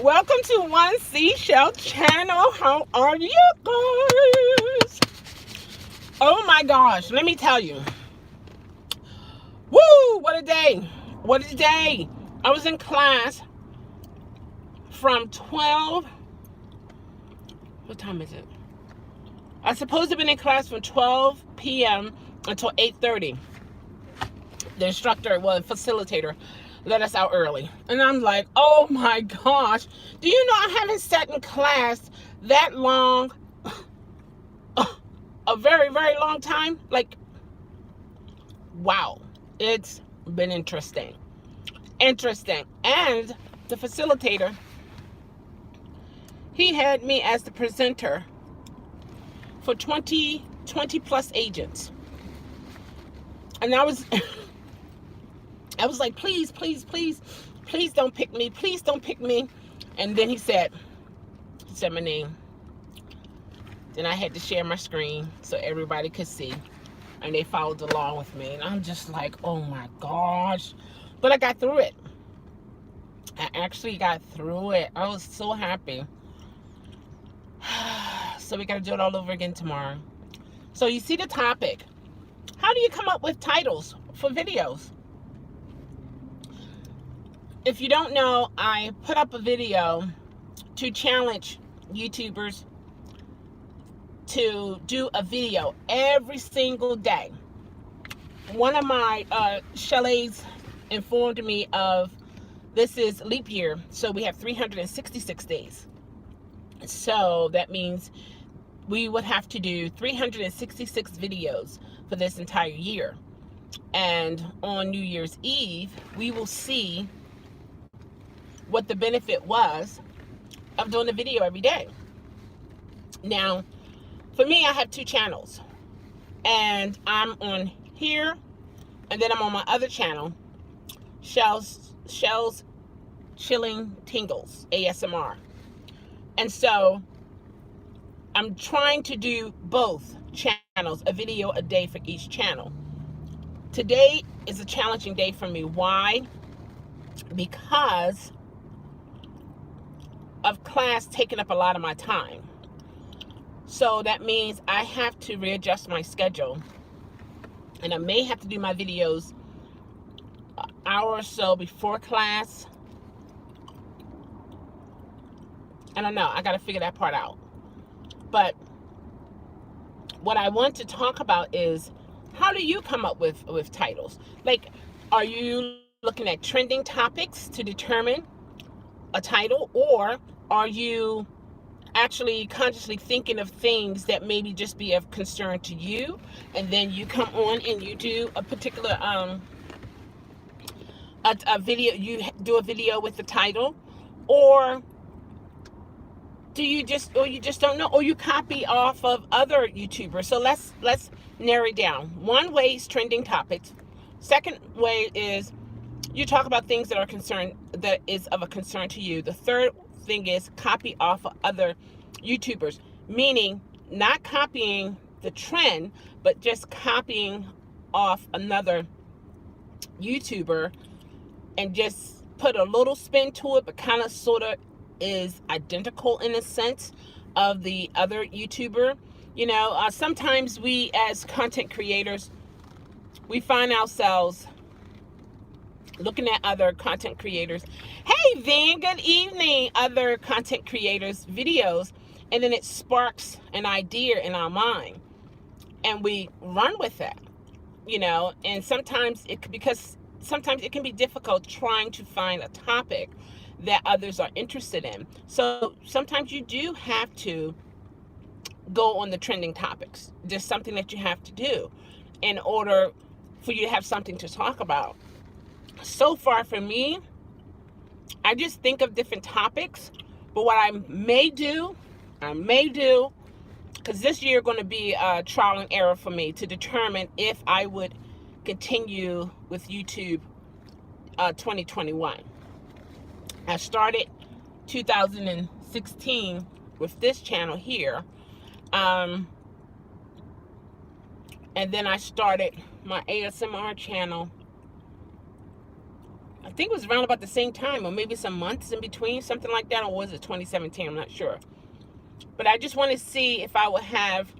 Welcome to One Seashell channel. How are you guys? Oh my gosh, let me tell you. Woo, what a day. What a day. I was in class from 12. What time is it? I was supposed to have been in class from 12 p.m. until 8:30. The instructor, well, the facilitator, let us out early. And I'm like, oh my gosh. Do you know I haven't sat in class that long? A very, very long time? Like, wow. It's been interesting. Interesting. And the facilitator, he had me as the presenter for 20 plus agents. And I was like, please, please, please, please don't pick me. Please don't pick me. And then he said my name. Then I had to share my screen so everybody could see. And they followed along with me. And I'm just like, oh my gosh. But I got through it. I actually got through it. I was so happy. So we got to do it all over again tomorrow. So you see the topic. How do you come up with titles for videos? If you don't know, I put up a video to challenge YouTubers to do a video every single day. One of my Chelle's informed me of, this is leap year, so we have 366 days. So that means we would have to do 366 videos for this entire year. And on New Year's Eve, we will see what the benefit was of doing a video every day. Now, for me, I have two channels. And I'm on here, and then I'm on my other channel, Chelle's Chilling Tingles, ASMR. And so I'm trying to do both channels, a video a day for each channel. Today is a challenging day for me. Why? Because of class taking up a lot of my time. So that means I have to readjust my schedule. And I may have to do my videos an hour or so before class. I don't know. I got to figure that part out. But what I want to talk about is, how do you come up with titles? Like, are you looking at trending topics to determine a title, or are you actually consciously thinking of things that maybe just be of concern to you, and then you come on and you do a particular a video, you do a video with the title, or you just don't know, or you copy off of other YouTubers? So let's narrow it down. One way is trending topics. Second way is you talk about things that is of a concern to you. The third thing is copy off of other YouTubers, meaning not copying the trend, but just copying off another YouTuber and just put a little spin to it, but kind of sort of is identical in a sense of the other YouTuber. You know, sometimes we as content creators, we find ourselves looking at other content creators. Hey, Van, good evening. Other content creators' videos, and then it sparks an idea in our mind, and we run with that. You know, and sometimes it can be difficult trying to find a topic that others are interested in. So sometimes you do have to go on the trending topics. Just something that you have to do in order for you to have something to talk about. So far for me, I just think of different topics, but what I may do, because this year going to be a trial and error for me to determine if I would continue with YouTube 2021. I started 2016 with this channel here, and then I started my ASMR channel I think it was around about the same time, or maybe some months in between, something like that, or was it 2017? I'm not sure. But I just want to see if I will have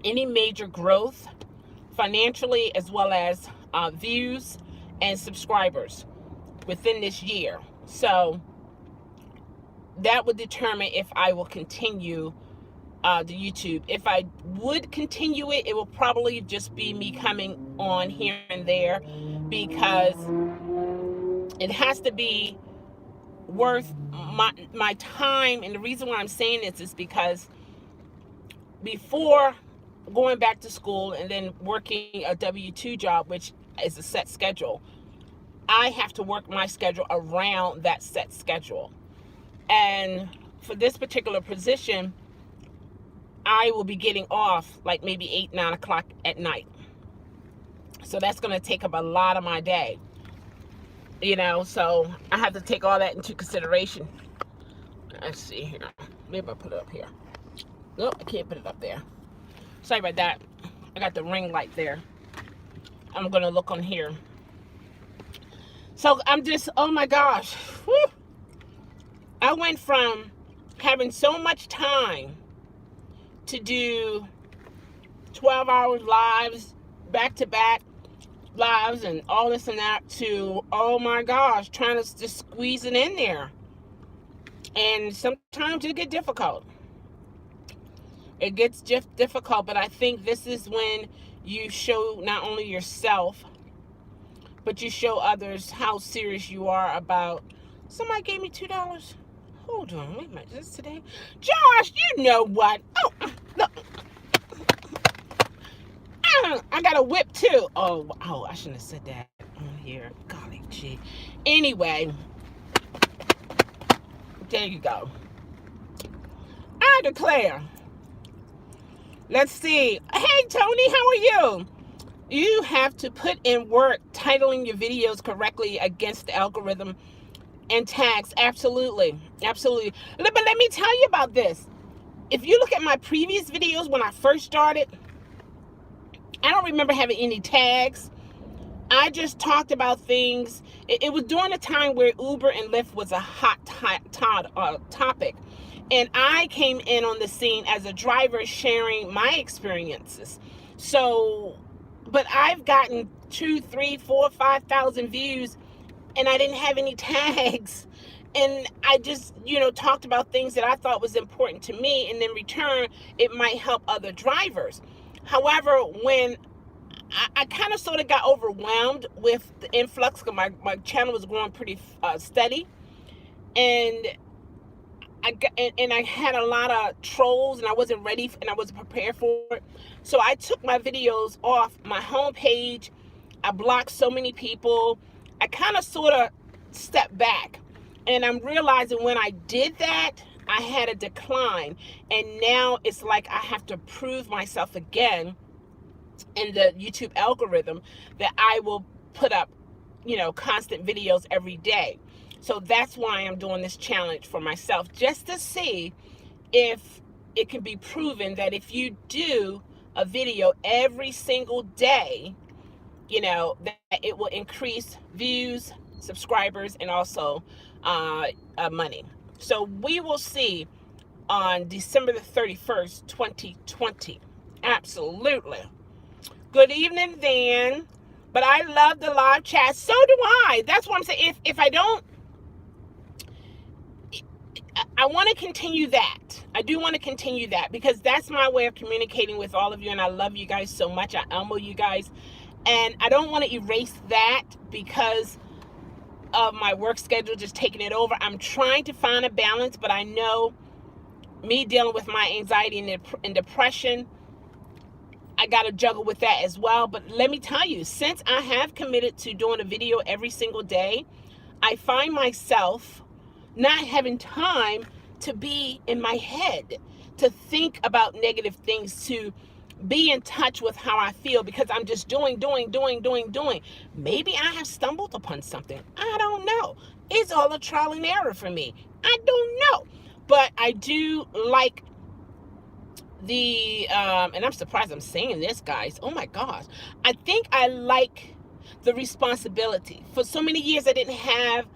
any major growth financially, as well as views and subscribers within this year. So that would determine if I will continue the YouTube. If I would continue it, it will probably just be me coming on here and there, because it has to be worth my time. And the reason why I'm saying this is because before going back to school and then working a W-2 job, which is a set schedule, I have to work my schedule around that set schedule. And for this particular position, I will be getting off like maybe 8, 9 o'clock at night. So that's going to take up a lot of my day. So I have to take all that into consideration. Let's see here. Maybe I'll put it up here. Nope, I can't put it up there. Sorry about that. I got the ring light there. I'm going to look on here. So I'm just, oh my gosh. Whew. I went from having so much time to do 12-hour lives, back-to-back lives, and all this and that, to, oh my gosh, trying to just squeeze it in there. And sometimes it gets difficult. It gets difficult, but I think this is when you show not only yourself, but you show others how serious you are about. Somebody gave me $2. Hold on, wait a minute, is this today? Josh, you know what? Oh, look. I got a whip too. Oh, I shouldn't have said that on here. Golly gee. Anyway, there you go. I declare. Let's see. Hey, Tony, how are you? You have to put in work titling your videos correctly against the algorithm and tags. Absolutely. Absolutely. But let me tell you about this. If you look at my previous videos when I first started, I don't remember having any tags. I just talked about things. It was during a time where Uber and Lyft was a hot topic. And I came in on the scene as a driver sharing my experiences. So, but I've gotten 2, 3, 4, 5,000 views, and I didn't have any tags. And I just, talked about things that I thought was important to me. And in return, it might help other drivers. However, when I kind of sort of got overwhelmed with the influx, because my channel was growing pretty steady. And I had a lot of trolls, and I wasn't ready, and I wasn't prepared for it. So I took my videos off my homepage. I blocked so many people. I kind of sort of stepped back. And I'm realizing when I did that, I had a decline. And now it's like I have to prove myself again in the YouTube algorithm that I will put up, constant videos every day. So that's why I'm doing this challenge for myself, just to see if it can be proven that if you do a video every single day, that it will increase views, subscribers, and also money. So we will see on December the 31st, 2020. Absolutely. Good evening, Dan. But I love the live chat. So do I. That's what I'm saying. If I don't, I want to continue that. I do want to continue that, because that's my way of communicating with all of you. And I love you guys so much. I elmo you guys. And I don't want to erase that because of my work schedule just taking it over. I'm trying to find a balance, but I know me dealing with my anxiety and depression, I got to juggle with that as well. But let me tell you, since I have committed to doing a video every single day, I find myself not having time to be in my head, to think about negative things, to be in touch with how I feel, because I'm just doing. Maybe I have stumbled upon something. I don't know. It's all a trial and error for me. I don't know. But I do like the, and I'm surprised I'm saying this, guys. Oh my gosh. I think I like, the responsibility. For so many years, I didn't have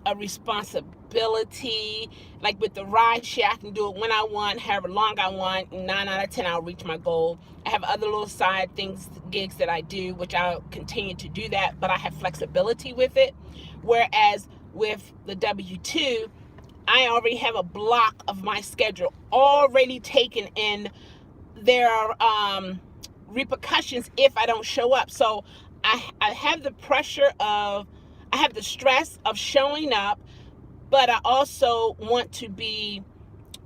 a responsibility. Like with the ride share, I can do it when I want, however long I want. 9 out of 10, I'll reach my goal. I have other little side things, gigs that I do, which I'll continue to do that, but I have flexibility with it. Whereas with the W-2, I already have a block of my schedule already taken, and there are repercussions if I don't show up. So I have the pressure of, I have the stress of showing up, but I also want to be,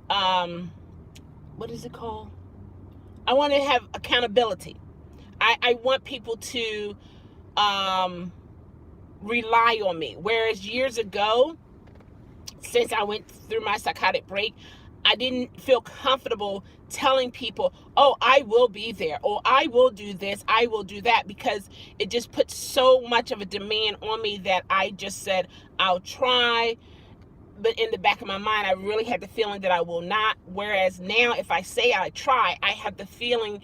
what is it called? I want to have accountability. I want people to rely on me. Whereas years ago, since I went through my psychotic break, I didn't feel comfortable telling people, oh, I will be there, or I will do this, I will do that, because it just puts so much of a demand on me that I just said, I'll try. But in the back of my mind, I really had the feeling that I will not. Whereas now, if I say I try, I have the feeling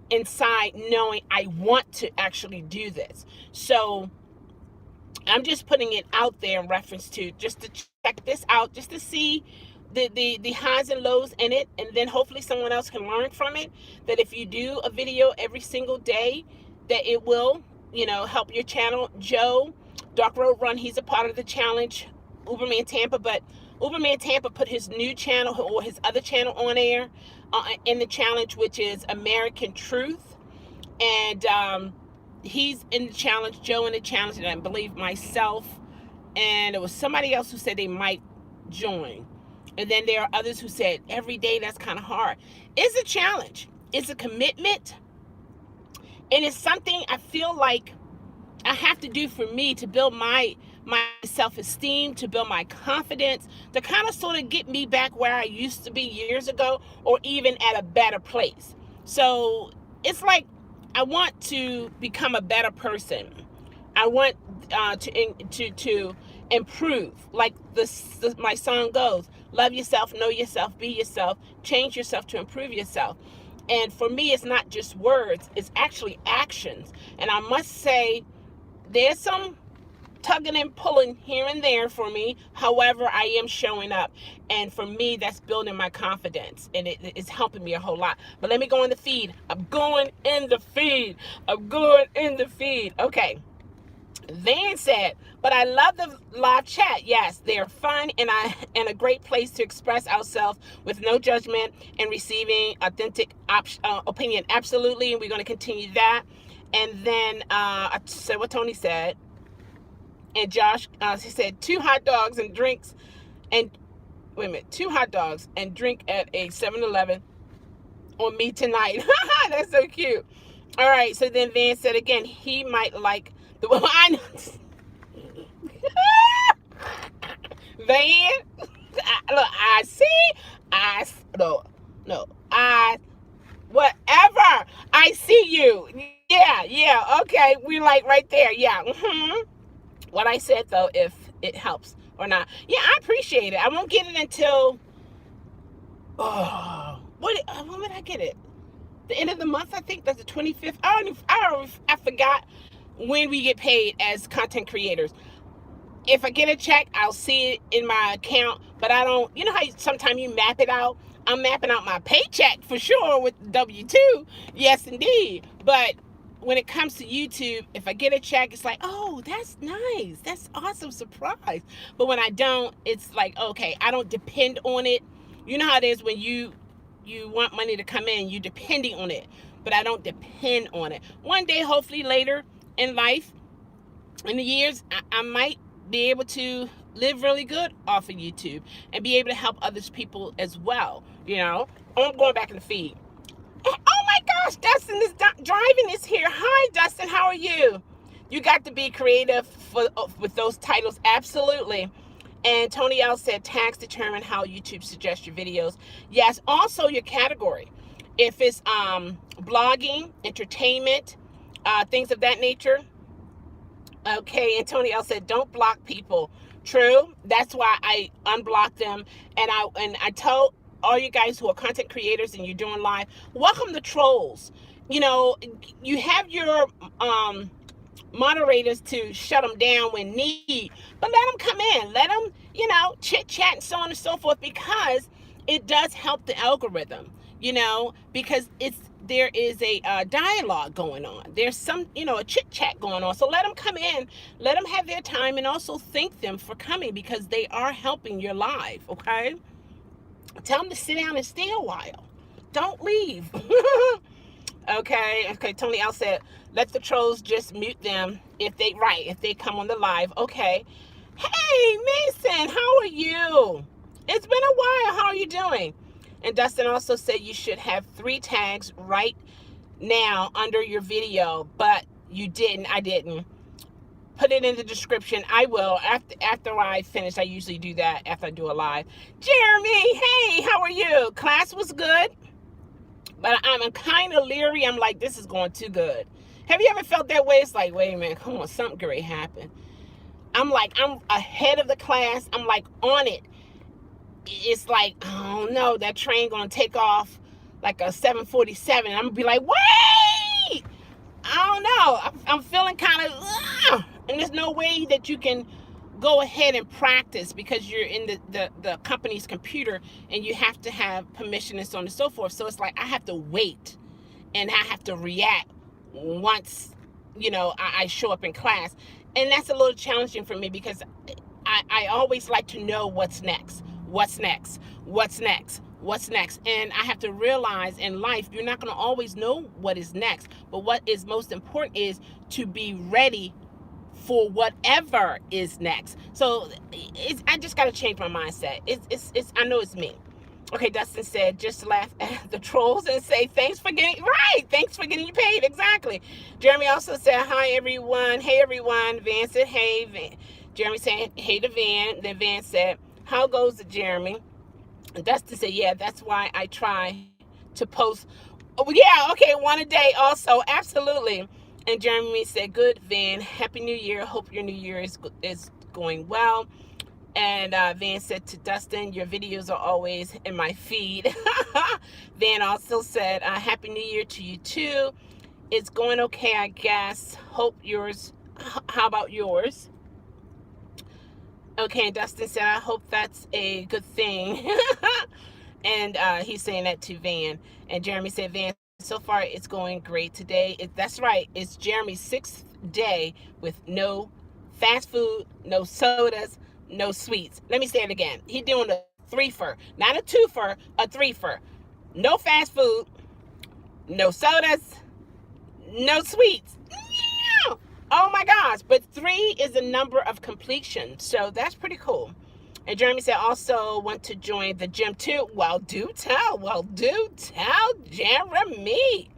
inside knowing I want to actually do this. So I'm just putting it out there in reference to just to check this out, just to see the highs and lows in it, and then hopefully someone else can learn from it, that if you do a video every single day, that it will, help your channel. Joe, Dark Road Run, he's a part of the challenge, Uberman Tampa, but Uberman Tampa put his new channel or his other channel on air in the challenge, which is American Truth, and he's in the challenge, Joe in the challenge, and I believe myself, and it was somebody else who said they might join. And then there are others who said every day, that's kind of hard. It's a challenge. It's a commitment. And it's something I feel like I have to do for me to build my self-esteem, to build my confidence, to kind of sort of get me back where I used to be years ago, or even at a better place. So it's like I want to become a better person. I want to improve. Like my song goes, love yourself, know yourself, be yourself, change yourself to improve yourself. And for me, it's not just words, it's actually actions. And I must say, there's some tugging and pulling here and there for me. However, I am showing up. And for me, that's building my confidence. And it's helping me a whole lot. But let me go in the feed. I'm going in the feed. Okay. Van said, but I love the live chat. Yes, they're fun and a great place to express ourselves with no judgment and receiving authentic opinion. Absolutely, and we're going to continue that. And then I said what Tony said, and Josh, he said 2 hot dogs and drinks, and 2 hot dogs and drink at a 7-Eleven on me tonight. That's so cute. All right, so then Van said again, he might like the one. Van, look, whatever. I see you. Yeah. Okay, we like right there. Yeah. What I said though, if it helps or not. Yeah, I appreciate it. I won't get it until when would I get it? The end of the month, I think that's the 25th. I forgot when we get paid as content creators. If I get a check, I'll see it in my account, but I don't, how sometimes you map it out? I'm mapping out my paycheck for sure with W-2. Yes, indeed. But when it comes to YouTube, if I get a check, it's like, oh, that's nice. That's awesome surprise. But when I don't, it's like, okay, I don't depend on it. You know how it is when you want money to come in, you're depending on it. But I don't depend on it. One day, hopefully later in life, in the years, I might be able to live really good off of YouTube and be able to help others people as well. I'm going back in the feed. And, oh my gosh, Dustin is driving is here. Hi, Dustin, how are you? You got to be creative with those titles. Absolutely. And Tony L said tags determine how YouTube suggests your videos. Yes, also your category. If it's blogging, entertainment, things of that nature. Okay, and Tony L said don't block people. True. That's why I unblocked them. And I told all you guys who are content creators and you're doing live, welcome the trolls. You have your moderators to shut them down when need, but let them come in, let them, chit chat and so on and so forth, because it does help the algorithm, because there is a dialogue going on. There's some, a chit chat going on. So let them come in, let them have their time, and also thank them for coming, because they are helping your live. Okay, tell them to sit down and stay a while. Don't leave. Okay. Tony L said, let the trolls just mute them if they come on the live. Okay. Hey, Mason, how are you? It's been a while. How are you doing? And Dustin also said you should have 3 tags right now under your video, but you didn't. I didn't. Put it in the description. I will. After I finish, I usually do that after I do a live. Jeremy, hey, how are you? Class was good, but I'm kind of leery. I'm like, this is going too good. Have you ever felt that way? It's like, wait a minute, come on, something great happened. I'm like, I'm ahead of the class. I'm like on it. It's like, oh no, that train gonna take off like a 747. I'm gonna be like, wait, I don't know. I'm feeling kind of, and there's no way that you can go ahead and practice, because you're in the company's computer and you have to have permission and so on and so forth. So it's like I have to wait and I have to react once, I show up in class. And that's a little challenging for me, because I always like to know what's next. What's next? What's next? What's next? And I have to realize in life, you're not going to always know what is next. But what is most important is to be ready for whatever is next. So I just got to change my mindset. I know it's me. Okay, Dustin said, just laugh at the trolls and say, thanks for getting you paid. Exactly. Jeremy also said, hi, everyone. Hey, everyone. Van said, hey. Jeremy said, hey to Van. Then Van said, how goes it, Jeremy? And Dustin said, yeah, that's why I try to post. Oh, yeah, okay, 1 a day also. Absolutely. And Jeremy said, good, Van. Happy New Year. Hope your New Year is going well. And Van said to Dustin, your videos are always in my feed. Van also said, Happy New Year to you too. It's going okay, I guess. Hope yours. How about yours? Okay, and Dustin said, I hope that's a good thing. And he's saying that to Van. And Jeremy said, Van, so far it's going great today. That's right. It's Jeremy's 6th day with no fast food, no sodas, no sweets. Let me say it again. He's doing a 3-fer, not a 2-fer, a 3-fer. No fast food, no sodas, no sweets. Oh my gosh. But 3 is the number of completion. So that's pretty cool. And Jeremy said also want to join the gym too. Well, do tell. Jeremy.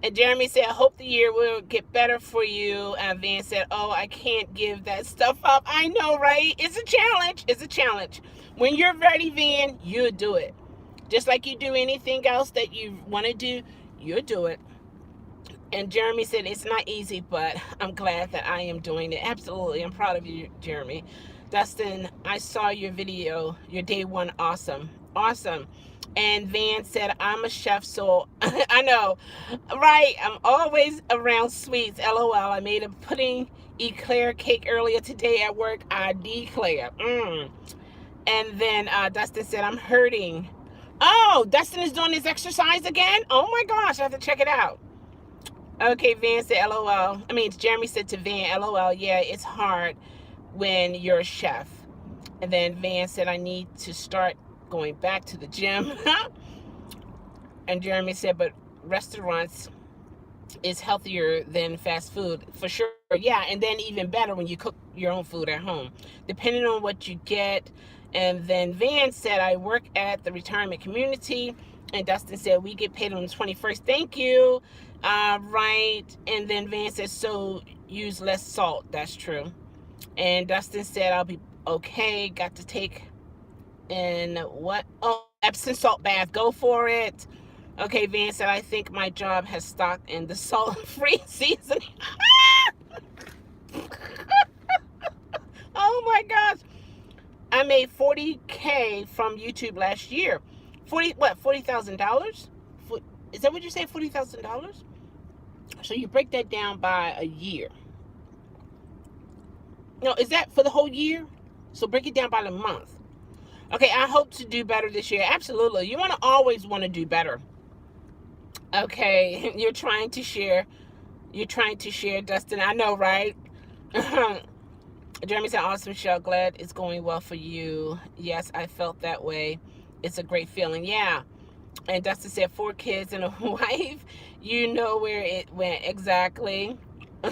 And Jeremy said, I hope the year will get better for you. And Van said, oh, I can't give that stuff up. I know, right? It's a challenge. When you're ready, Van, you'll do it. Just like you do anything else that you want to do, you'll do it. And Jeremy said, it's not easy, but I'm glad that I am doing it. Absolutely. I'm proud of you, Jeremy. Dustin, I saw your video, your day 1. Awesome. And Van said, I'm a chef, so I know, right? I'm always around sweets. LOL. I made a pudding eclair cake earlier today at work. I declare. And then Dustin said, I'm hurting. Oh, Dustin is doing his exercise again? Oh my gosh, I have to check it out. Okay, Van said, LOL. Jeremy said to Van, LOL, yeah, it's hard when you're a chef. And then Van said, I need to start going back to the gym. And Jeremy said, but restaurants is healthier than fast food, for sure. Yeah, and then even better when you cook your own food at home, depending on what you get. And then Van said, I work at the retirement community. And Dustin said, we get paid on the 21st. Thank you. Right. And then Van said, so use less salt. That's true. And Dustin said, I'll be okay. Got to take in what? Oh, Epsom salt bath. Go for it. Okay, Van said, I think my job has stocked in the salt-free seasoning. Oh my gosh. I made $40K from YouTube last year. $40,000? Is that what you say, $40,000? So you break that down by a year. No, is that for the whole year? So break it down by the month. Okay, I hope to do better this year. Absolutely. You want to always want to do better. Okay, you're trying to share. You're trying to share, Dustin. I know, right? Jeremy said, awesome, Chelle. Glad it's going well for you. Yes, I felt that way. It's a great feeling. Yeah. And Dustin said, 4 kids and a wife. You know where it went exactly. All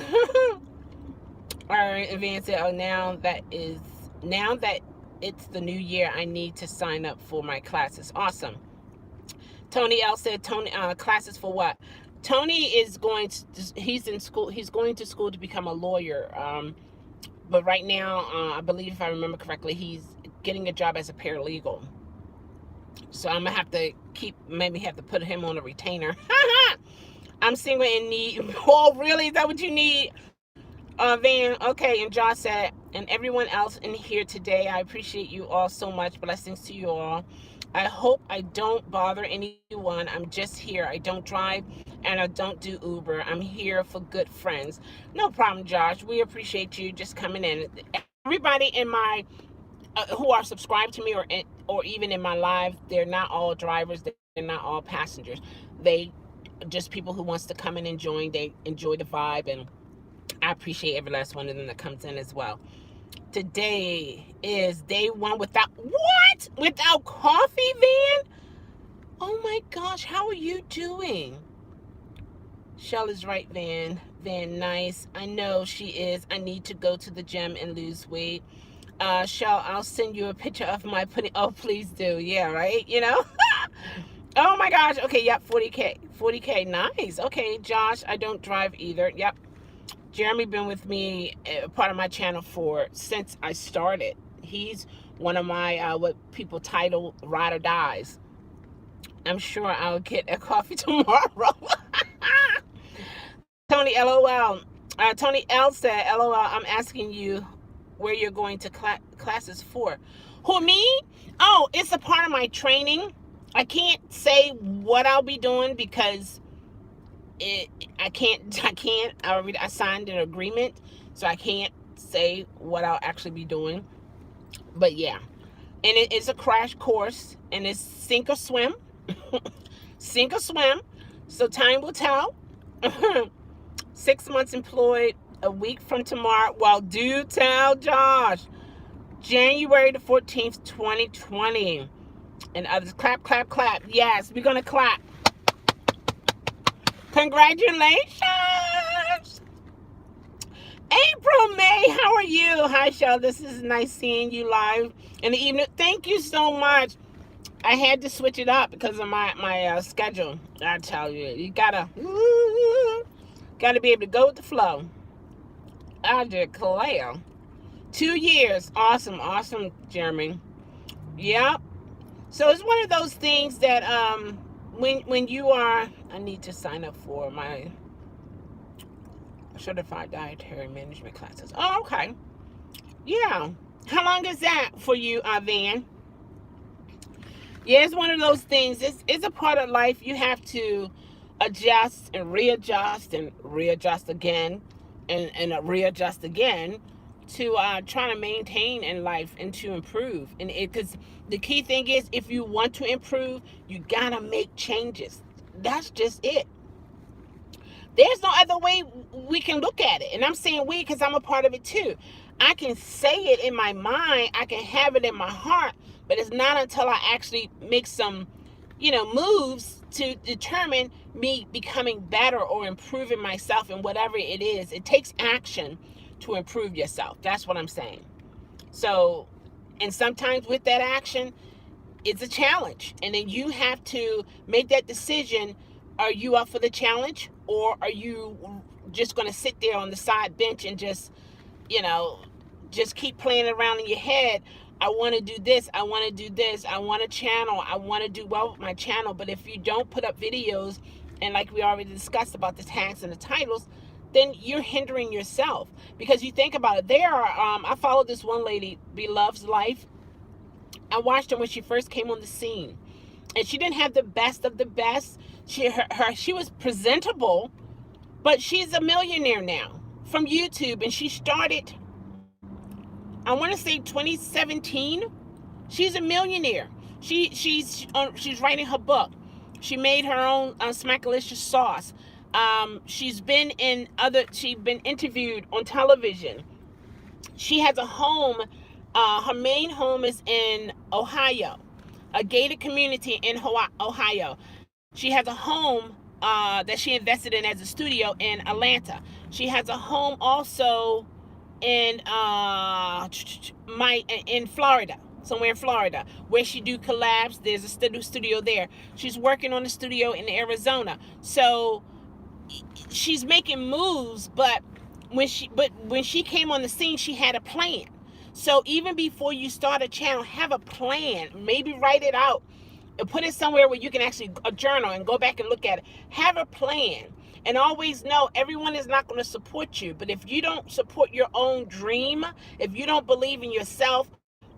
right. And Van said, oh, now that it's the new year, I need to sign up for my classes. Awesome. Tony L said, Tony, classes for what? Tony is going to, he's in school. He's going to school to become a lawyer. But right now, I believe if I remember correctly, he's getting a job as a paralegal. So I'm gonna have to maybe have to put him on a retainer. I'm single and need. Oh, really? Is that what you need? Van. Okay. And Josh said, and everyone else in here today, I appreciate you all so much. Blessings to you all. I hope I don't bother anyone. I'm just here. I don't drive and I don't do Uber. I'm here for good friends. No problem, Josh. We appreciate you just coming in. Everybody in my who are subscribed to me or even in my live, they're not all drivers. They're not all passengers. They just people who wants to come in and join. They enjoy the vibe, and I appreciate every last one of them that comes in as well. Today is day 1 without coffee, Van? Oh my gosh, how are you doing? Chelle is right, Van. Van, nice. I know she is. I need to go to the gym and lose weight. Chelle, I'll send you a picture of my pudding. Oh, please do. Yeah, right? You know? Oh my gosh. Okay, yep, 40K. 40K, nice. Okay, Josh, I don't drive either. Yep. Jeremy been with me, part of my channel since I started. He's one of my, what people title ride or dies. I'm sure I'll get a coffee tomorrow. Tony, LOL. Tony L said, LOL, I'm asking you where you're going to classes for. Who, me? Oh, it's a part of my training. I can't say what I'll be doing because I can't. I signed an agreement, so I can't say what I'll actually be doing. But yeah, and it is a crash course, and it's sink or swim. Sink or swim. So time will tell. 6 months employed, a week from tomorrow. Well, do tell, Josh. January the 14th, 2020. And others, clap, clap, clap. Yes, we're gonna clap. Congratulations! April May, how are you? Hi, Chelle. This is nice seeing you live in the evening. Thank you so much. I had to switch it up because of my schedule. I tell you, you gotta be able to go with the flow. I declare. 2 years. Awesome, Jeremy. Yep. So it's one of those things that when you are, I need to sign up for my certified dietary management classes. Oh, okay. Yeah. How long is that for you, Van? Yeah, it's one of those things. It's a part of life. You have to adjust and readjust again and readjust again to try to maintain in life and to improve. And because the key thing is, if you want to improve, you gotta make changes. That's just it. There's no other way we can look at it. And I'm saying we because I'm a part of it too. I can say it in my mind, I can have it in my heart, but it's not until I actually make some, moves to determine me becoming better or improving myself in whatever it is. It takes action to improve yourself. That's what I'm saying. So, and sometimes with that action, it's a challenge. And then you have to make that decision. Are you up for the challenge, or are you just going to sit there on the side bench and just keep playing around in your head? I want to do this. I want to do this. I want a channel. I want to do well with my channel. But if you don't put up videos, and like we already discussed about the tags and the titles, then you're hindering yourself. Because you think about it, I followed this one lady, Beloved's Life. I watched her when she first came on the scene, and she didn't have the best of the best. She was presentable, but she's a millionaire now from YouTube, and she started I want to say 2017. She's a millionaire. She's writing her book. She made her own Smackalicious sauce. She's been interviewed on television. She has a home. Her main home is in Ohio, a gated community in Ohio. She has a home that she invested in as a studio in Atlanta. She has a home also in in Florida, somewhere in Florida, where she do collabs. There's a studio there. She's working on a studio in Arizona. So she's making moves, but when she came on the scene, she had a plan. So even before you start a channel, have a plan. Maybe write it out and put it somewhere where you can actually a journal and go back and look at it. Have a plan. And always know everyone is not going to support you. But if you don't support your own dream, if you don't believe in yourself,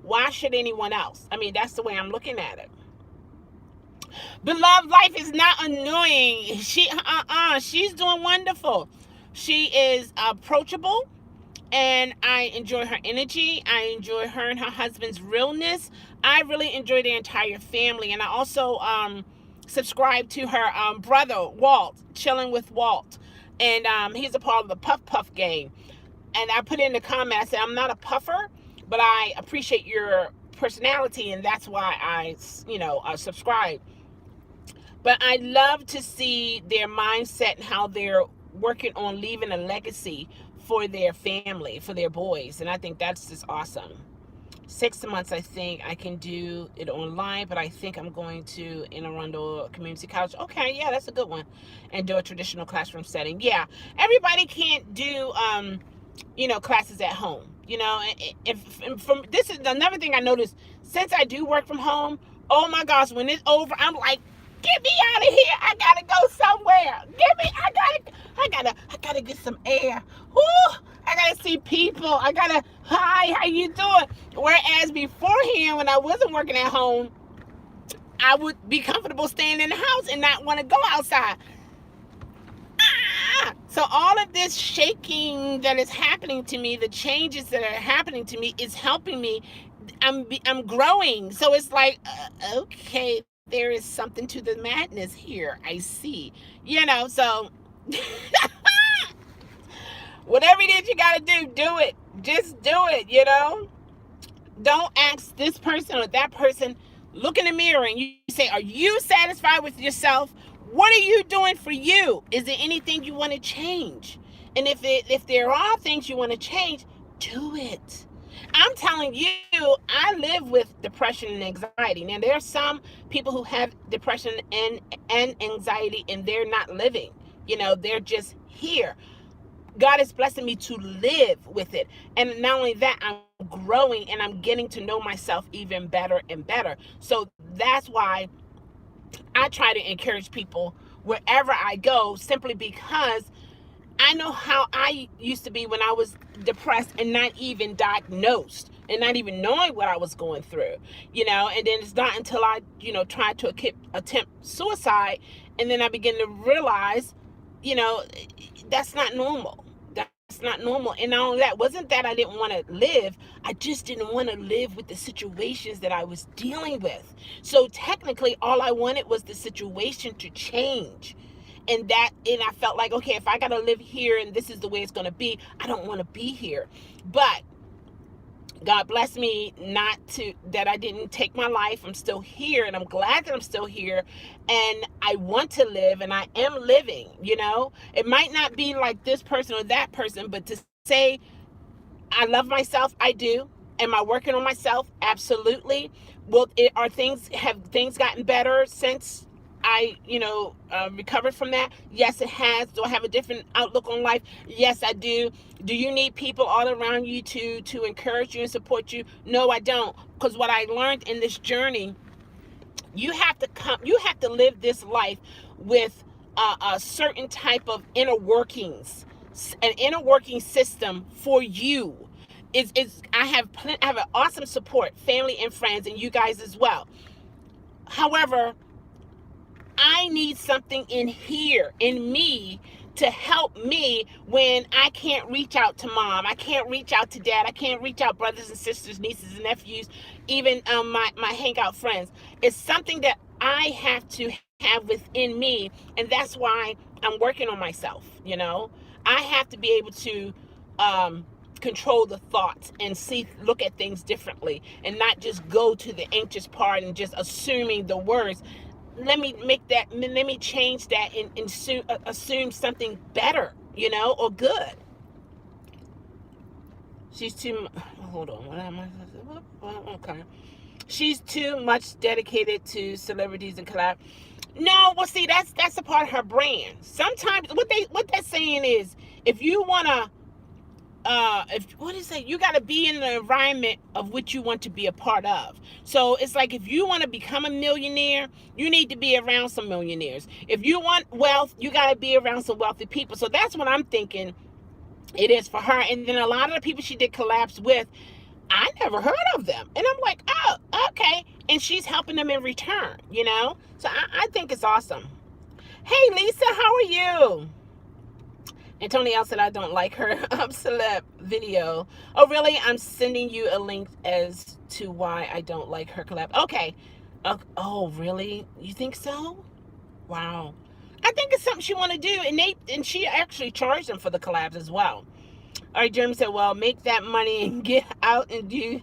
why should anyone else? I mean, that's the way I'm looking at it. Beloved, life is not annoying. She's doing wonderful. She is approachable, and I enjoy her energy. I enjoy her and her husband's realness. I really enjoy the entire family, and I also subscribe to her brother Walt, Chilling with Walt, and he's a part of the Puff Puff gang. And I put in the comment, I said, I'm not a puffer, but I appreciate your personality, and that's why I subscribe. But I love to see their mindset and how they're working on leaving a legacy for their family, for their boys. And I think that's just awesome. 6 months, I think I can do it online, but I think I'm going to Anne Arundel Community College. Okay, yeah, that's a good one. And do a traditional classroom setting. Yeah, everybody can't do, classes at home. This is another thing I noticed, since I do work from home, oh my gosh, when it's over, I'm like, get me out of here. I gotta go somewhere. I gotta get some air. Woo! I gotta see people. Hi, how you doing? Whereas beforehand, when I wasn't working at home, I would be comfortable staying in the house and not want to go outside. So all of this shaking that is happening to me, the changes that are happening to me, is helping me. I'm growing. So it's like, okay, there is something to the madness here. I see. So whatever it is you got to do it. Just do it, Don't ask this person or that person. Look in the mirror and you say, are you satisfied with yourself? What are you doing for you? Is there anything you want to change? And if there are things you want to change, do it. I'm telling you, I live with depression and anxiety. Now, there are some people who have depression and anxiety, and they're not living. They're just here. God is blessing me to live with it. And not only that, I'm growing and I'm getting to know myself even better and better. So that's why I try to encourage people wherever I go, simply because I know how I used to be when I was depressed and not even diagnosed and not even knowing what I was going through, and then it's not until I, tried to attempt suicide, and then I began to realize, that's not normal. That's not normal. And not only that, wasn't that I didn't want to live, I just didn't want to live with the situations that I was dealing with. So technically, all I wanted was the situation to change. And I felt like, okay, if I got to live here and this is the way it's going to be, I don't want to be here. But God bless me that I didn't take my life. I'm still here, and I'm glad that I'm still here, and I want to live, and I am living. It might not be like this person or that person, but to say I love myself, I do. Am I working on myself? Absolutely. Well, have things gotten better since I, recovered from that? Yes, it has. Do I have a different outlook on life? Yes, I do. Do you need people all around you to encourage you and support you? No, I don't. Because what I learned in this journey, you have to live this life with a certain type of inner workings, an inner working system for you. I have an awesome support, family and friends, and you guys as well. However, I need something in here, in me, to help me when I can't reach out to mom, I can't reach out to dad, I can't reach out brothers and sisters, nieces and nephews, even my hangout friends. It's something that I have to have within me, and that's why I'm working on myself. I have to be able to control the thoughts and look at things differently, and not just go to the anxious part and just assuming the words. Let me change that and assume something better, or good. She's too, hold on, what am I, okay. She's too much dedicated to celebrities and collab. No, well, see, that's a part of her brand. Sometimes what that saying is, if you wanna, what is it? You got to be in the environment of which you want to be a part of. So it's like, if you want to become a millionaire, you need to be around some millionaires. If you want wealth, you got to be around some wealthy people. So that's what I'm thinking it is for her. And then a lot of the people she did collabs with, I never heard of them. And I'm like, oh, okay. And she's helping them in return, So I think it's awesome. Hey, Lisa, how are you? And Tony L said, I don't like her celeb video. Oh, really? I'm sending you a link as to why I don't like her collab. Okay. Oh, really? You think so? Wow. I think it's something she want to do. And she actually charged them for the collabs as well. All right, Jeremy said, well, make that money and get out and do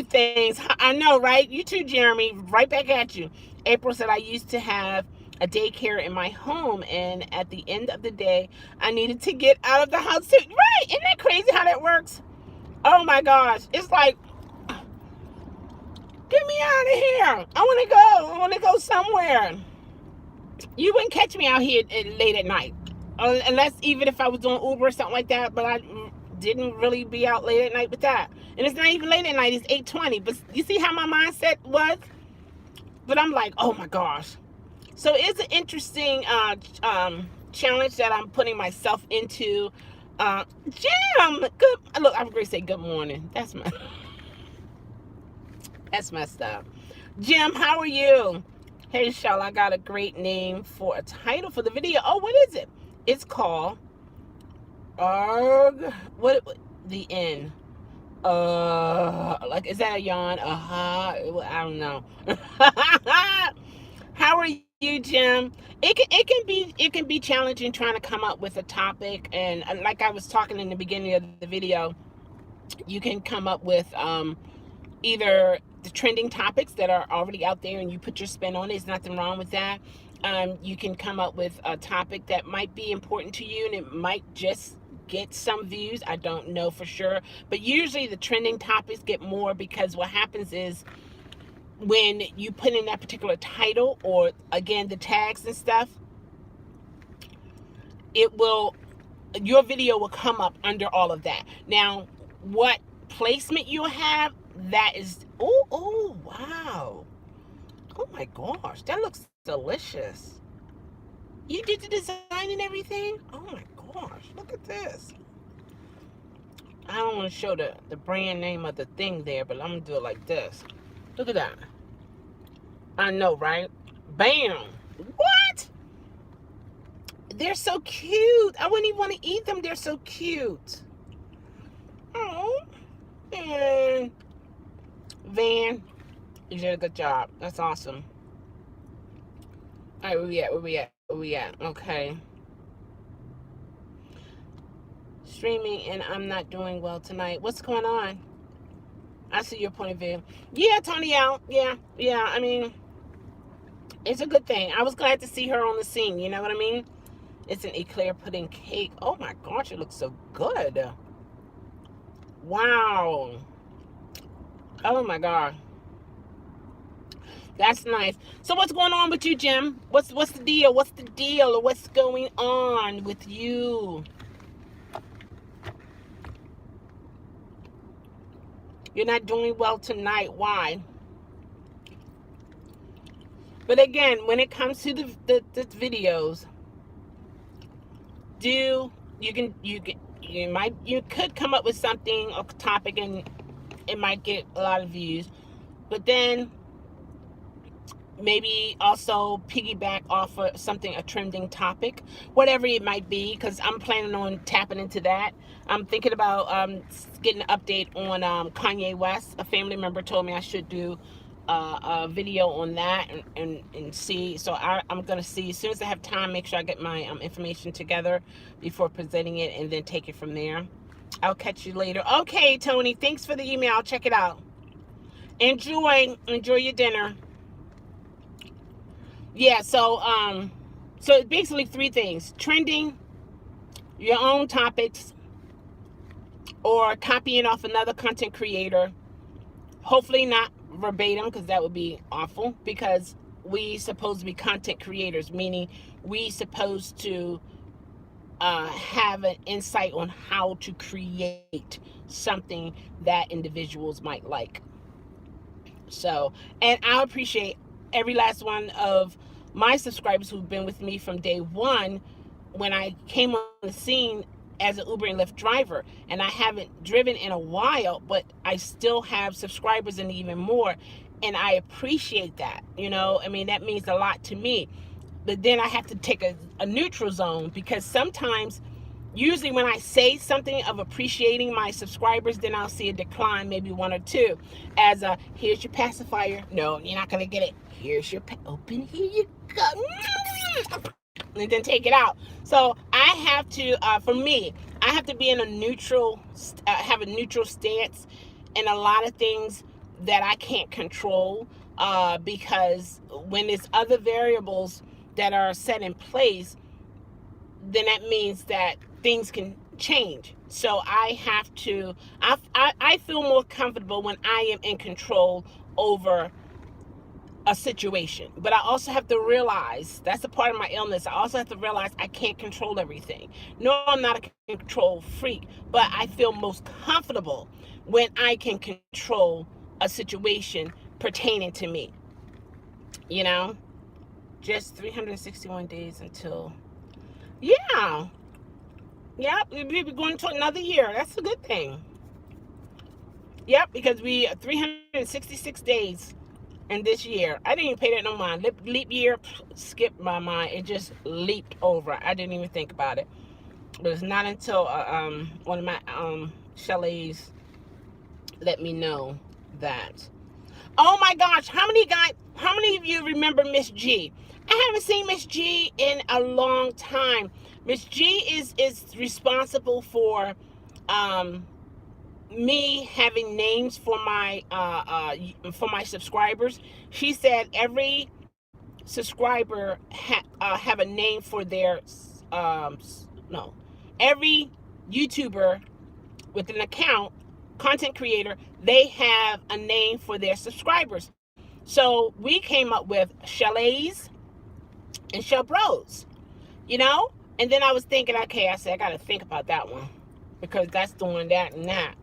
things. I know, right? You too, Jeremy. Right back at you. April said, I used to have a daycare in my home, and at the end of the day, I needed to get out of the house too. Right? Isn't that crazy how that works? Oh my gosh. It's like, get me out of here. I want to go somewhere. You wouldn't catch me out here late at night. Unless even if I was doing Uber or something like that, but I didn't really be out late at night with that. And it's not even late at night, it's 8:20. But you see how my mindset was? But I'm like, oh my gosh. So it's an interesting challenge that I'm putting myself into. Jim, good. Look, I'm going to say good morning. That's messed up. Jim, how are you? Hey, Chelle, I got a great name for a title for the video. Oh, what is it? It's called what the end. Like, is that a yawn? I don't know. How are you, Jim? It can be challenging trying to come up with a topic, and like I was talking in the beginning of the video, you can come up with either the trending topics that are already out there and you put your spin on it. There's nothing wrong with that. You can come up with a topic that might be important to you and it might just get some views. I don't know for sure, but usually the trending topics get more, because what happens is when you put in that particular title, or again the tags and stuff, your video will come up under all of that. Now, what placement you have, that is, oh wow, oh my gosh, that looks delicious. You did the design and everything? Oh my gosh, look at this. I don't want to show the brand name of the thing there, but I'm gonna do it like this. Look at that. I know, right? Bam. What? They're so cute. I wouldn't even want to eat them. They're so cute. Oh, and Van, you did a good job. That's awesome. All right, where we at? Okay. Streaming, and I'm not doing well tonight. What's going on? I see your point of view. Yeah, Tony out. Yeah. I mean, it's a good thing. I was glad to see her on the scene. You know what I mean? It's an eclair pudding cake. Oh my gosh, it looks so good. Wow. Oh my God. That's nice. So what's going on with you, Jim? What's the deal? What's the deal? Or what's going on with you? You're not doing well tonight. Why? But again, when it comes to the videos, you could come up with something, a topic, and it might get a lot of views. But then maybe also piggyback off of something, a trending topic, whatever it might be, because I'm planning on tapping into that. I'm thinking about getting an update on Kanye West. A family member told me I should do a video on that, and see. So I'm going to see as soon as I have time, make sure I get my information together before presenting it, and then take it from there. I'll catch you later. Okay, Tony, thanks for the email. I'll check it out. Enjoy your dinner. Yeah, so so basically 3 things: trending, your own topics, or copying off another content creator. Hopefully not verbatim, because that would be awful, because we supposed to be content creators, meaning we supposed to have an insight on how to create something that individuals might like. So, and I appreciate every last one of my subscribers who've been with me from day one when I came on the scene as an Uber and Lyft driver. And I haven't driven in a while, but I still have subscribers and even more. And I appreciate that. You know, I mean, that means a lot to me. But then I have to take a neutral zone, because sometimes, usually when I say something of appreciating my subscribers, then I'll see a decline, maybe 1 or 2, as a, here's your pacifier. No, you're not going to get it. Here's your open. Here you go. And then take it out. So I have to, for me, I have to be in a neutral, have a neutral stance in a lot of things that I can't control, because when there's other variables that are set in place, then that means that things can change. So I have to, I feel more comfortable when I am in control over a situation. But I also have to realize, that's a part of my illness, I also have to realize I can't control everything. No, I'm not a control freak, but I feel most comfortable when I can control a situation pertaining to me. You know, just 361 days until, yeah, we'll be going to another year. That's a good thing. Yep, because we 366 days in this year. I didn't even pay that no mind. Leap year skipped my mind. It just leaped over. I didn't even think about it. But it's not until one of my Chelle's let me know that. Oh my gosh, how many of you remember Miss G? I haven't seen Miss G in a long time. Miss G is responsible for me having names for my subscribers. She said every subscriber have a name for their no, every YouTuber with an account, content creator, they have a name for their subscribers. So we came up with Chelle's and Chelle Bros, you know? And then I was thinking, okay, I said, I got to think about that one, because that's doing that and that.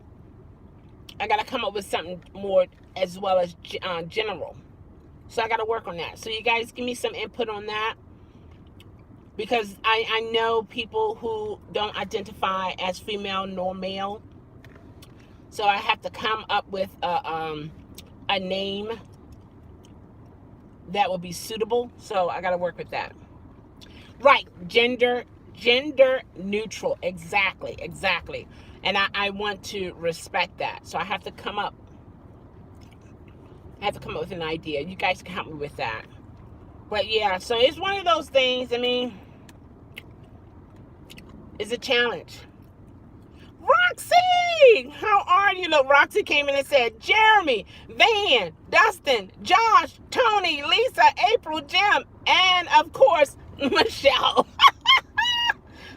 I got to come up with something more as well as general. So I got to work on that. So you guys give me some input on that, because I know people who don't identify as female nor male. So I have to come up with a name that will be suitable. So I got to work with that. Right, gender neutral. Exactly. And I want to respect that. So I have to come up with an idea. You guys can help me with that. But yeah, so it's one of those things. I mean, it's a challenge. Roxy, how are you? Look, Roxy came in and said, Jeremy, Van, Dustin, Josh, Tony, Lisa, April, Jim, and of course, Michelle.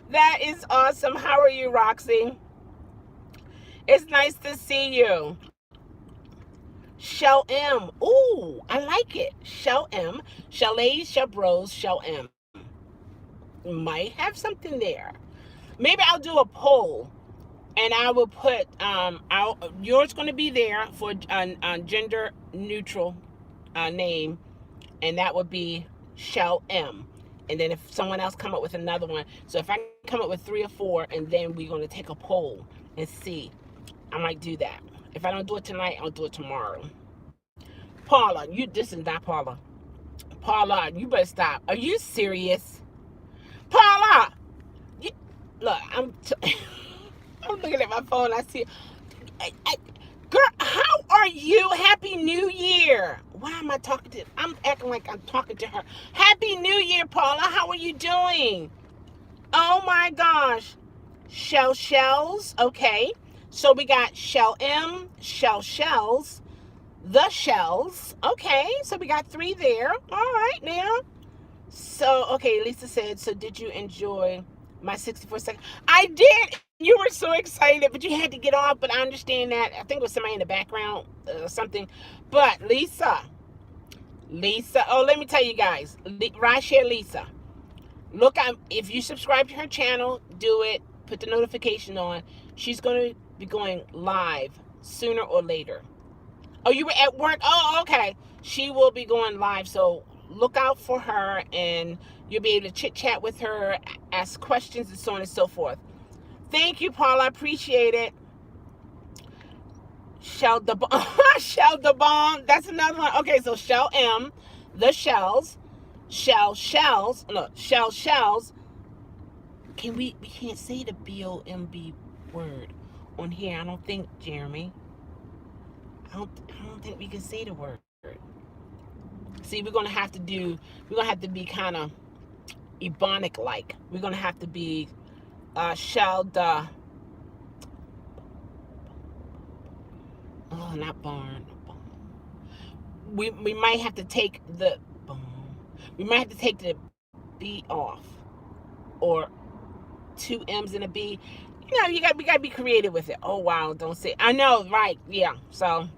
That is awesome. How are you, Roxy? It's nice to see you. Chelle M. Ooh, I like it. Chelle M. Chelle's, Chelle Bros, Chelle M. Might have something there. Maybe I'll do a poll, and I will put yours going to be there for a gender neutral name, and that would be Chelle M. And then if someone else come up with another one, so if I come up with 3 or 4, and then we're going to take a poll and see, I might do that. If I don't do it tonight, I'll do it tomorrow. Paula, this is not Paula. Paula, you better stop. Are you serious? Paula! You, look, I'm looking at my phone. I see. Girl, how are you? Happy New Year. Why am I talking to? I'm acting like I'm talking to her. Happy New Year, Paula. How are you doing? Oh my gosh. Shells. Okay. So we got Shell M, Shells, the Shells. Okay. So we got 3 there. All right now. So, okay, Lisa said, so did you enjoy my 64 seconds? I did. You were so excited, but you had to get off. But I understand that. I think it was somebody in the background or something. But Lisa, oh, let me tell you guys, Rashare Lisa, look, if you subscribe to her channel, do it. Put the notification on. She's going to be going live sooner or later. Oh, you were at work? Oh, okay. She will be going live, so look out for her, and you'll be able to chit chat with her, ask questions, and so on and so forth. Thank you, Paula. I appreciate it. Shell the bomb. That's another one. Okay, so Shell M, the Shells, Shells. We can't say the BOMB word on here. I don't think, Jeremy. I don't think we can say the word. See, we're gonna have to be kind of Ebonic like. We're gonna have to be Shell the not barn. We might have to take the B off, or 2 M's and a B. You know, we gotta be creative with it. Oh wow, don't say. I know, right? Yeah. So,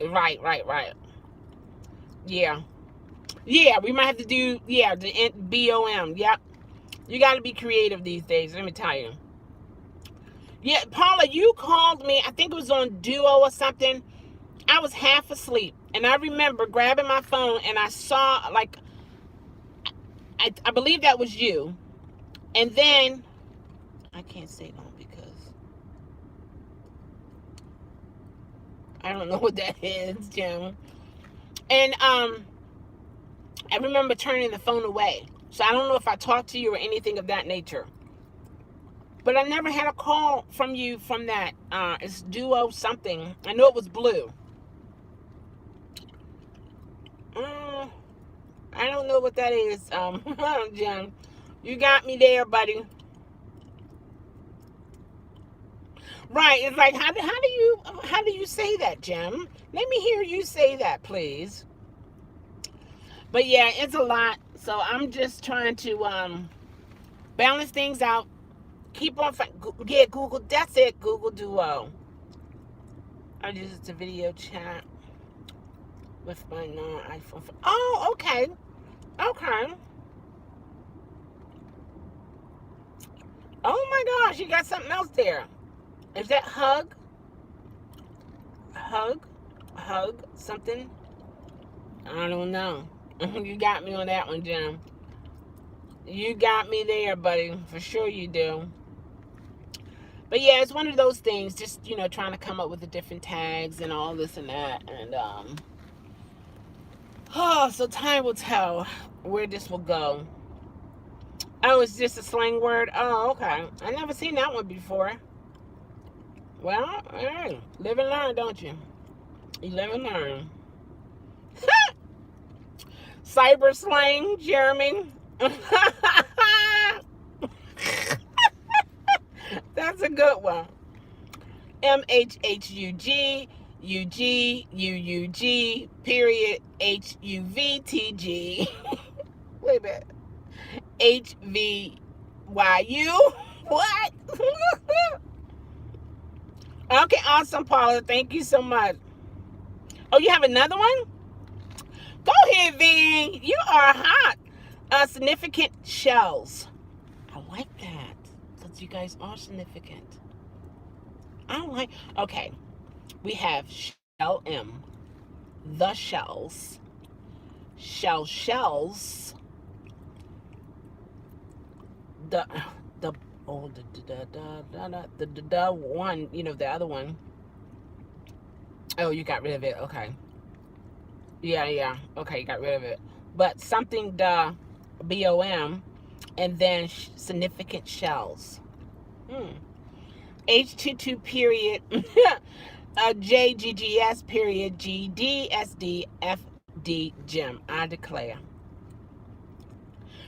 right. Yeah, we might have to do the BOM. Yep. You got to be creative these days. Let me tell you. Yeah, Paula, you called me. I think it was on Duo or something. I was half asleep, and I remember grabbing my phone, and I saw, like, I believe that was you. And then I can't say no because I don't know what that is, Jim. And I remember turning the phone away. So I don't know if I talked to you or anything of that nature. But I never had a call from you from that. It's Duo something. I know it was blue. I don't know what that is. Jim, you got me there, buddy. Right. It's like, how do you say that, Jim? Let me hear you say that, please. But yeah, it's a lot. So I'm just trying to balance things out. Keep on Google. That's it. Google Duo. I used a video chat with my non-iPhone. Oh, okay. Oh my gosh, you got something else there. Is that hug? Something? I don't know. You got me on that one, Jim. You got me there, buddy. For sure you do. But yeah, it's one of those things, just, trying to come up with the different tags and all this and that. And, so time will tell where this will go. Oh, it's just a slang word? Oh, okay. I never seen that one before. Well, hey, live and learn, don't you? You live and learn. Cyber slang, Jeremy. That's a good one. MHHUG, UUG, period, HUVTG. Wait a minute. HVYU. What? Okay, awesome, Paula. Thank you so much. Oh, you have another one? Go ahead, V. You are hot. Significant shells. I like that. Because you guys are significant. Okay. We have Shell M. The Shells. Shells. The one, the other one. Oh, you got rid of it. Okay. Yeah, yeah. Okay, got rid of it. But something the BOM and then significant shells. Hmm. H22 period JGGS period GDSDFD Gem. I declare.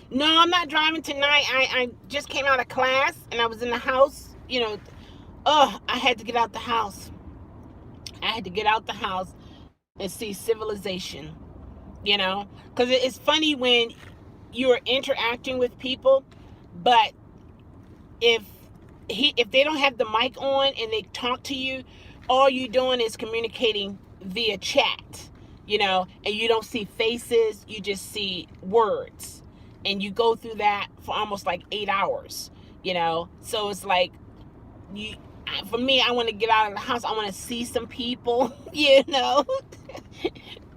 No, I'm not driving tonight. I just came out of class and I was in the house. I had to get out the house. I had to get out the house and see civilization. Because it's funny when you're interacting with people, but if if they don't have the mic on and they talk to you, all you're doing is communicating via chat, and you don't see faces, you just see words, and you go through that for almost like 8 hours, so it's like you for me, I want to get out of the house, I want to see some people,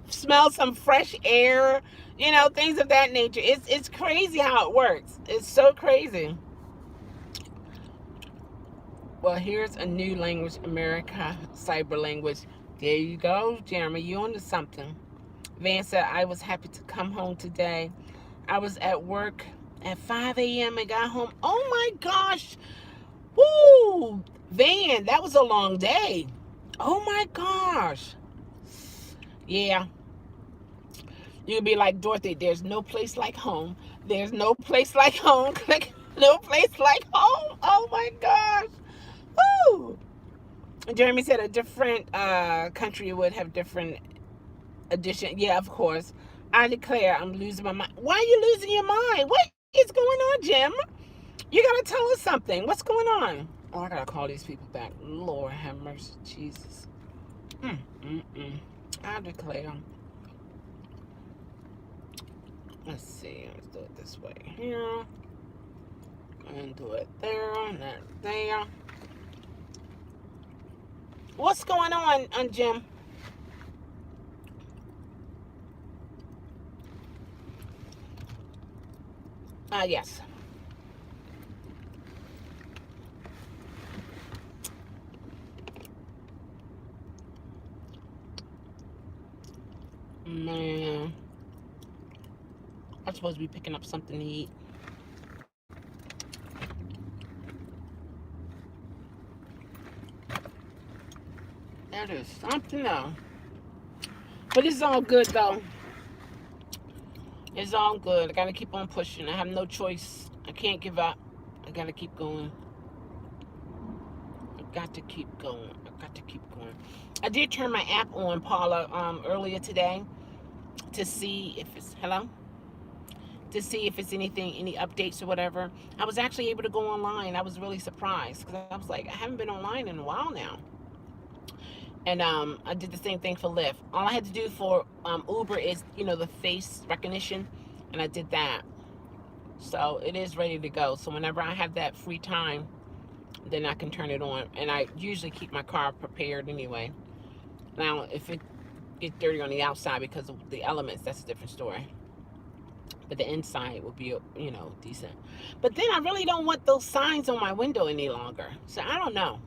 smell some fresh air, things of that nature. It's crazy how it works. It's so crazy. Well, here's a new language, America Cyber Language. There you go, Jeremy. You onto something. Van said, I was happy to come home today. I was at work at 5 a.m. and got home. Oh my gosh. Woo! Van, that was a long day. Oh my gosh. Yeah. You'll be like, Dorothy, there's no place like home. There's no place like home. No place like home. Oh my gosh. Woo! Jeremy said a different country would have different edition. Yeah, of course. I declare I'm losing my mind. Why are you losing your mind? What is going on, Jim? You gotta tell us something. What's going on? Oh, I gotta call these people back. Lord have mercy, Jesus. I declare. Let's see. Let's do it this way here. And do it there. And that there. What's going on, Jim? Yes. Man. I'm supposed to be picking up something to eat. That is something though. But it's all good though. It's all good. I gotta keep on pushing. I have no choice. I can't give up. I gotta keep going. I got to keep going. I got to keep going. I did turn my app on, Paula, earlier today to see if it's to see if it's anything, any updates or whatever. I was actually able to go online. I was really surprised because I was like, I haven't been online in a while now. And I did the same thing for Lyft. All I had to do for Uber is, the face recognition, and I did that. So it is ready to go. So whenever I have that free time, then I can turn it on. And I usually keep my car prepared anyway. Now, if it gets dirty on the outside because of the elements, that's a different story. But the inside will be, decent. But then I really don't want those signs on my window any longer. So I don't know.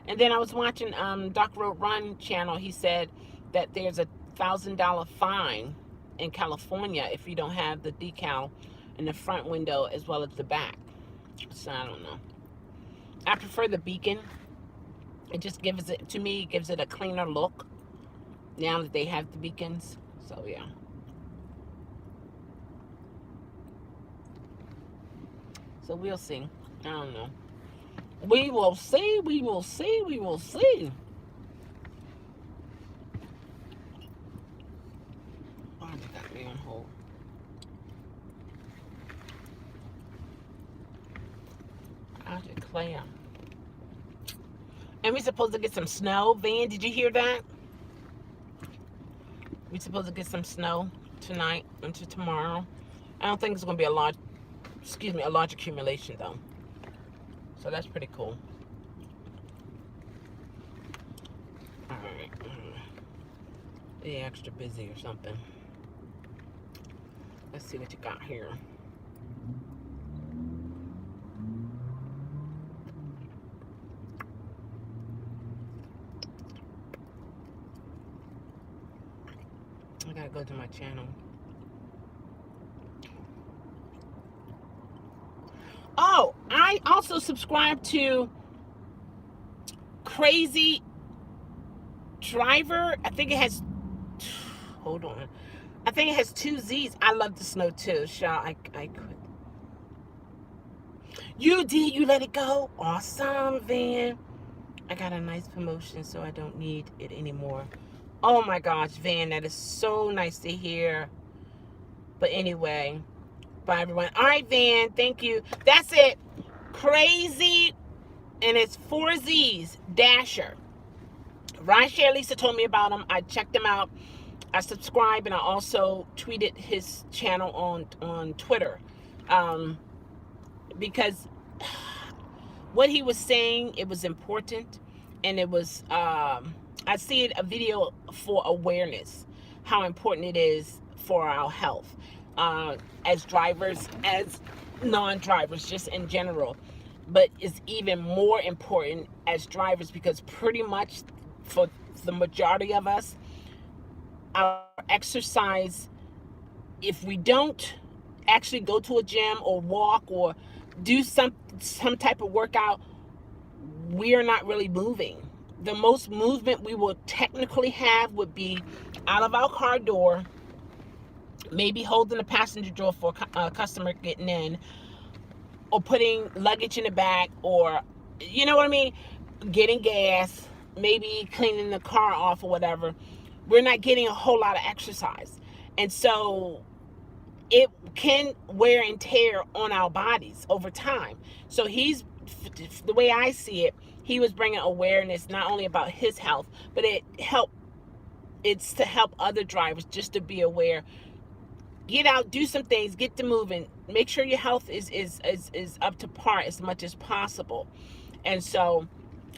And then I was watching Doc Road Run channel. He said that there's $1,000 fine in California if you don't have the decal in the front window as well as the back. So I don't know. I prefer the beacon. It just gives it, to me, gives it a cleaner look now that they have the beacons. So yeah. So we'll see. I don't know. We will see. We will see. We will see. Oh, they got me on hold. I declare. And we're supposed to get some snow. Van, did you hear that? We're supposed to get some snow tonight into tomorrow. I don't think it's going to be a large accumulation though. So that's pretty cool. All right. Be extra busy or something. Let's see what you got here. I gotta go to my channel. Oh, I also subscribe to Crazy Driver. I think it has, hold on. I think it has 2 Z's. I love the snow too. Chelle, I could. You did, you let it go? Awesome, Van. I got a nice promotion, so I don't need it anymore. Oh my gosh, Van, that is so nice to hear. But anyway, bye everyone. All right, Van, thank you. That's it. Crazy, and it's 4 Z's, Dasher. Rideshare Lisa told me about him. I checked him out. I subscribed, and I also tweeted his channel on Twitter. Because what he was saying, it was important, and it was I see it a video for awareness, how important it is for our health, as drivers, as non-drivers, just in general. But it's even more important as drivers, because pretty much for the majority of us, our exercise, if we don't actually go to a gym or walk or do some type of workout, we are not really moving. The most movement we will technically have would be out of our car door, maybe holding the passenger door for a customer getting in, or putting luggage in the back, or, you know what I mean, getting gas, maybe cleaning the car off or whatever. We're not getting a whole lot of exercise. And so it can wear and tear on our bodies over time. So he's, the way I see it, he was bringing awareness not only about his health, but it's to help other drivers just to be aware. Get out, do some things, get to moving, make sure your health is up to par as much as possible. And so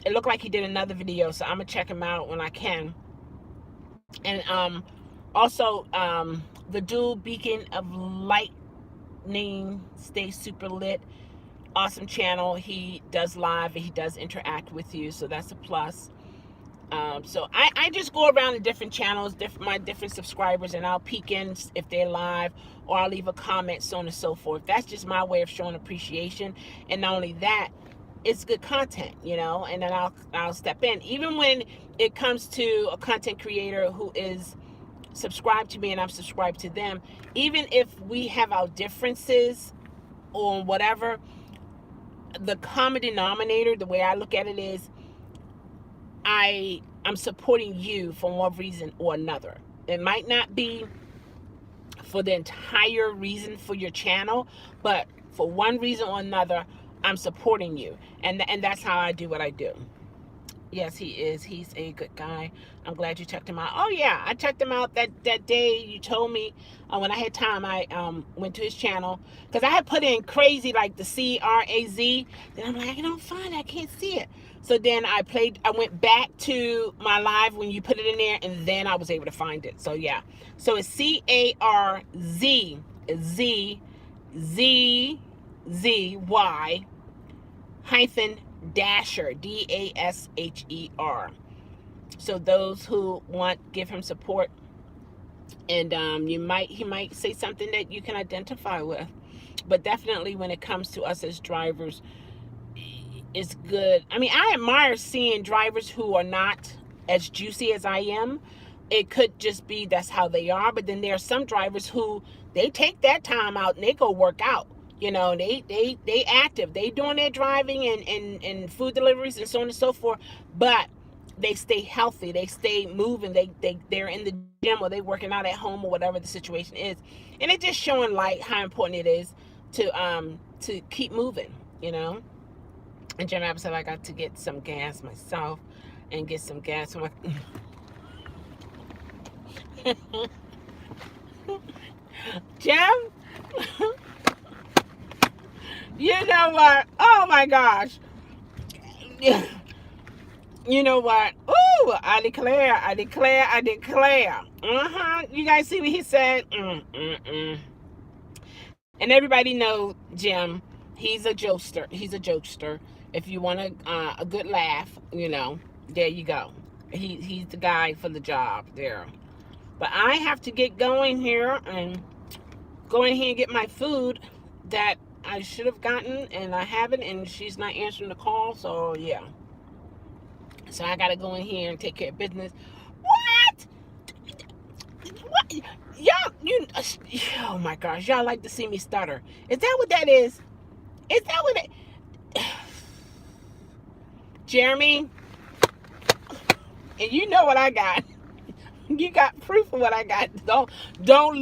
it looked like he did another video, so I'm gonna check him out when I can. And also the dual beacon of lightning, stay super lit, awesome channel. He does live and he does interact with you, so that's a plus. So I just go around to different channels, my different subscribers, and I'll peek in if they're live, or I'll leave a comment, so on and so forth. That's just my way of showing appreciation. And not only that, it's good content, you know, and then I'll step in. Even when it comes to a content creator who is subscribed to me and I'm subscribed to them, even if we have our differences or whatever, the common denominator, the way I look at it is, I'm supporting you for one reason or another. It might not be for the entire reason for your channel, but for one reason or another, I'm supporting you. And that's how I do what I do. Yes, he is. He's a good guy. I'm glad you checked him out. Oh yeah, I checked him out that day you told me. When I had time, I went to his channel, because I had put in crazy, like the CRAZ. Then I'm like, I don't find it. I can't see it. So then I went back to my live when you put it in there, and then I was able to find it. So yeah. So it's CARZZZY hyphen Dasher, DASHER. So those who want, give him support, and he might say something that you can identify with. But definitely when it comes to us as drivers, it's good. I mean, I admire seeing drivers who are not as juicy as I am. It could just be that's how they are, but then there are some drivers who, they take that time out and they go work out. You know, they active, they doing their driving and food deliveries and so on and so forth, but they stay healthy, they stay moving, they're in the gym, or they working out at home, or whatever the situation is. And it's just showing like how important it is to keep moving, you know. And Jim Abbott said I got to get some gas myself and get some gas from my Jim. You know what? Oh my gosh. You know what? Ooh, I declare. You guys see what he said? And everybody know Jim. He's a jokester. If you want a good laugh, you know, there you go. He's the guy for the job there. But I have to get going here and go in here and get my food that I should have gotten, and I haven't, and she's not answering the call. So yeah. So I gotta go in here and take care of business. What? What? Y'all, oh my gosh, y'all like to see me stutter. Is that what that is? Is that what it? Jeremy, and you know what I got. You got proof of what I got. Don't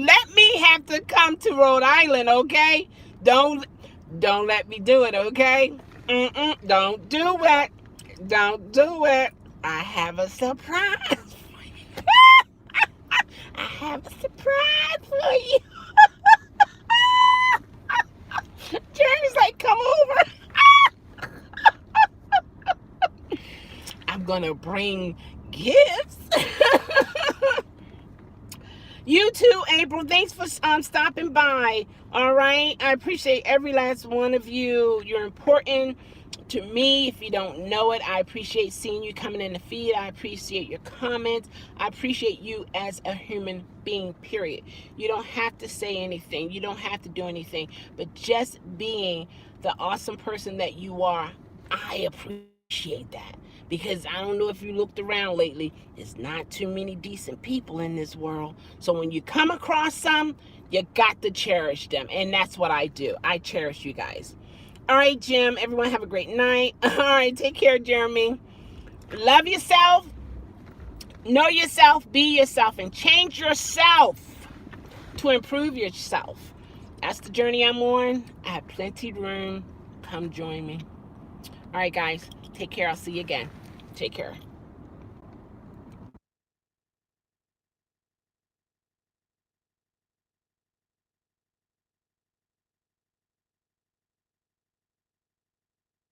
let me have to come to Rhode Island, okay? Don't let me do it, okay? Don't do it. Don't do it. I have a surprise for you. I have a surprise for you. Jeremy's like, come over. I'm gonna bring gifts. You too, April. Thanks for stopping by. All right. I appreciate every last one of you. You're important to me. If you don't know it, I appreciate seeing you coming in the feed. I appreciate your comments. I appreciate you as a human being, period. You don't have to say anything. You don't have to do anything. But just being the awesome person that you are, I appreciate that. Because I don't know if you looked around lately, there's not too many decent people in this world. So when you come across some, you got to cherish them. And that's what I do. I cherish you guys. All right, Jim. Everyone have a great night. All right, take care, Jeremy. Love yourself. Know yourself. Be yourself. And change yourself to improve yourself. That's the journey I'm on. I have plenty of room. Come join me. All right, guys. Take care. I'll see you again. Take care.